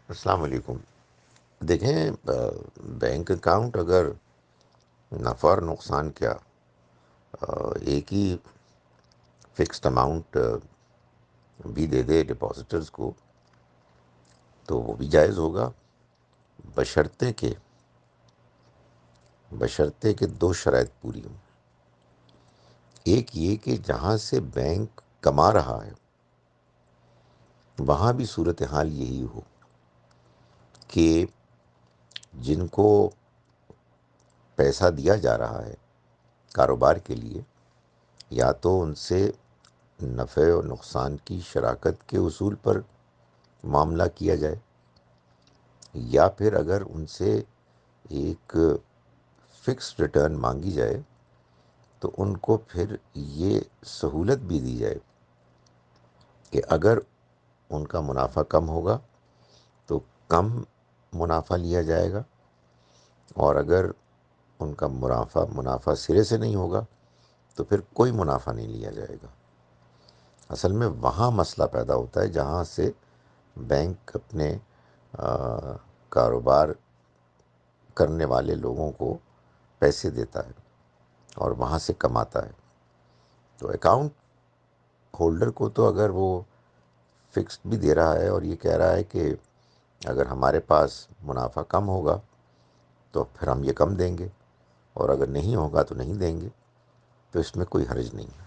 السلام علیکم۔ دیکھیں، بینک اکاؤنٹ اگر نفع اور نقصان کیا ایک ہی فکسڈ اماؤنٹ بھی دے دے ڈپازٹرز کو تو وہ بھی جائز ہوگا، بشرطے کہ دو شرائط پوری ہوں۔ ایک یہ کہ جہاں سے بینک کما رہا ہے وہاں بھی صورتحال یہی ہو کہ جن کو پیسہ دیا جا رہا ہے کاروبار کے لیے، یا تو ان سے نفع و نقصان کی شراکت کے اصول پر معاملہ کیا جائے، یا پھر اگر ان سے ایک فکس ریٹرن مانگی جائے تو ان کو پھر یہ سہولت بھی دی جائے کہ اگر ان کا منافع کم ہوگا تو کم منافع لیا جائے گا، اور اگر ان کا منافع سرے سے نہیں ہوگا تو پھر کوئی منافع نہیں لیا جائے گا۔ اصل میں وہاں مسئلہ پیدا ہوتا ہے جہاں سے بینک اپنے کاروبار کرنے والے لوگوں کو پیسے دیتا ہے اور وہاں سے کماتا ہے۔ تو اکاؤنٹ ہولڈر کو تو اگر وہ فکسڈ بھی دے رہا ہے اور یہ کہہ رہا ہے کہ اگر ہمارے پاس منافع کم ہوگا تو پھر ہم یہ کم دیں گے، اور اگر نہیں ہوگا تو نہیں دیں گے، تو اس میں کوئی حرج نہیں ہے۔